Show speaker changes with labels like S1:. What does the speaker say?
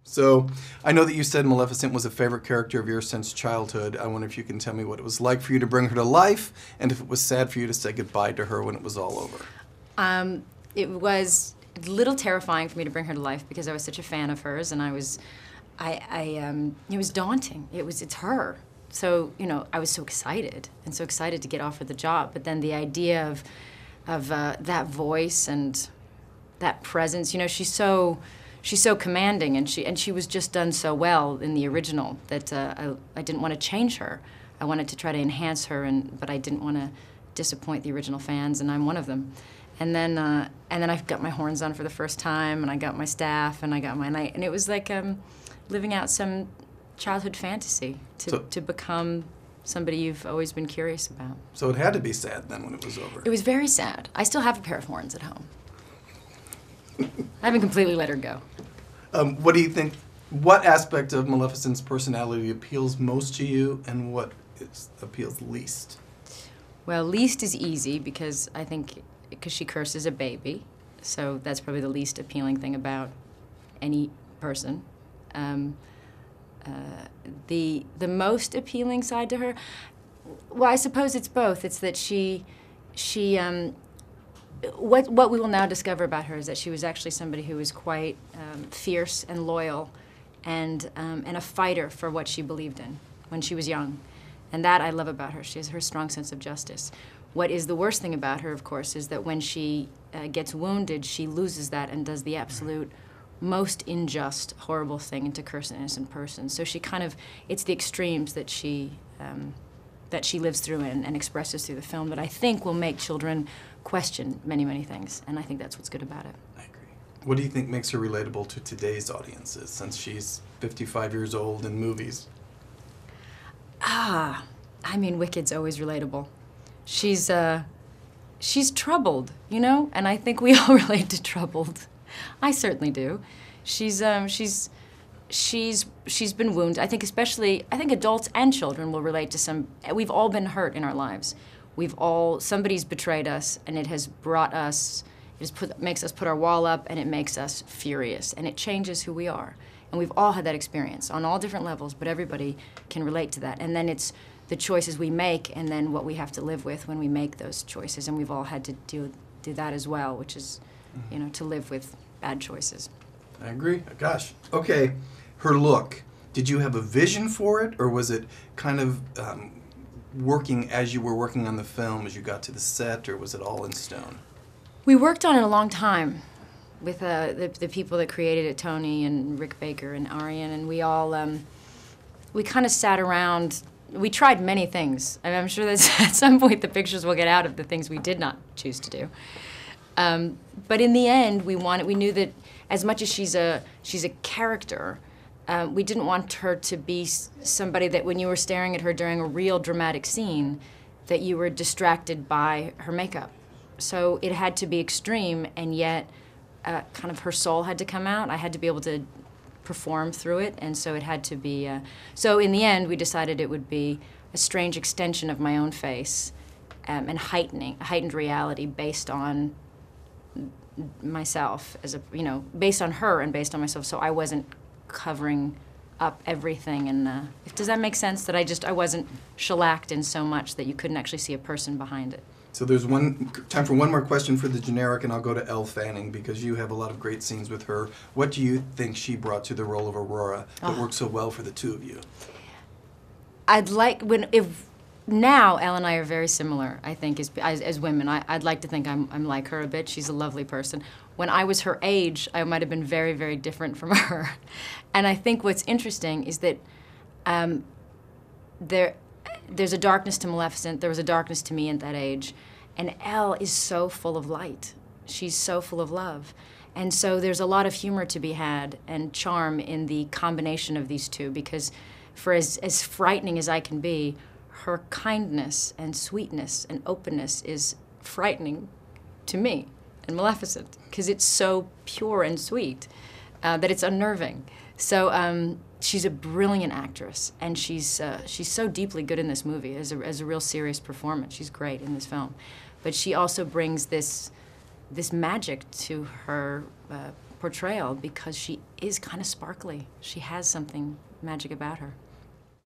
S1: So, I know that you said Maleficent was a favorite character of yours since childhood. I wonder if you can tell me what it was like for you to bring her to life, and if it was sad for you to say goodbye to her when it was all over.
S2: It was a little terrifying for me to bring her to life because I was such a fan of hers, and it was daunting. It's her. So, you know, I was so excited, and so excited to get offered the job. But then the idea of that voice and that presence, you know, she's so commanding, and she was just done so well in the original that I didn't want to change her. I wanted to try to enhance her, but I didn't want to disappoint the original fans, and I'm one of them. And then I got my horns on for the first time, and I got my staff, and I got my night, and it was like living out some childhood fantasy to become somebody you've always been curious about.
S1: So it had to be sad then when it was over.
S2: It was very sad. I still have a pair of horns at home. I haven't completely let her go.
S1: What do you think, what aspect of Maleficent's personality appeals most to you, and what appeals least?
S2: Well, least is easy because she curses a baby, so that's probably the least appealing thing about any person. The most appealing side to her, well, I suppose it's both. It's that what we will now discover about her is that she was actually somebody who was quite fierce and loyal and a fighter for what she believed in when she was young. And that I love about her. She has her strong sense of justice. What is the worst thing about her, of course, is that when she gets wounded, she loses that and does the absolute most unjust, horrible thing, and to curse an innocent person. So she it's the extremes that she lives through and expresses through the film that I think will make children question many, many things, and I think that's what's good about it.
S1: I agree. What do you think makes her relatable to today's audiences, since she's 55 years old in movies?
S2: I mean, Wicked's always relatable. She's troubled, you know, and I think we all relate to troubled. I certainly do. She's been wounded. I think adults and children will relate to we've all been hurt in our lives. Somebody's betrayed us, and it has brought us, makes us put our wall up, and it makes us furious, and it changes who we are. And we've all had that experience on all different levels, but everybody can relate to that. And then it's the choices we make, and then what we have to live with when we make those choices, and we've all had to do that as well, which is, you know, to live with bad choices.
S1: I agree. Gosh. Okay. Her look. Did you have a vision for it, or was it kind of working as you were working on the film, as you got to the set, or was it all in stone?
S2: We worked on it a long time with the people that created it, Tony and Rick Baker and Arian, and we all, we kind of sat around. We tried many things. I mean, I'm sure that at some point the pictures will get out of the things we did not choose to do. But in the end, we knew that as much as she's a character, we didn't want her to be somebody that when you were staring at her during a real dramatic scene, that you were distracted by her makeup. So it had to be extreme, and yet kind of her soul had to come out. I had to be able to perform through it, and so it had to be... So in the end, we decided it would be a strange extension of my own face and heightened reality based on myself, based on her and based on myself, so I wasn't covering up everything. And does that make sense? That I wasn't shellacked in so much that you couldn't actually see a person behind it.
S1: So there's time for one more question for the generic, and I'll go to Elle Fanning, because you have a lot of great scenes with her. What do you think she brought to the role of Aurora that worked so well for the two of you?
S2: Now, Elle and I are very similar, I think, as women. I'd like to think I'm like her a bit. She's a lovely person. When I was her age, I might have been very, very different from her. And I think what's interesting is that there's a darkness to Maleficent. There was a darkness to me at that age. And Elle is so full of light. She's so full of love. And so there's a lot of humor to be had and charm in the combination of these two, because for as frightening as I can be, her kindness and sweetness and openness is frightening to me and Maleficent, because it's so pure and sweet that it's unnerving. So she's a brilliant actress, and she's so deeply good in this movie as a real serious performance. She's great in this film, but she also brings this magic to her portrayal because she is kind of sparkly. She has something magic about her.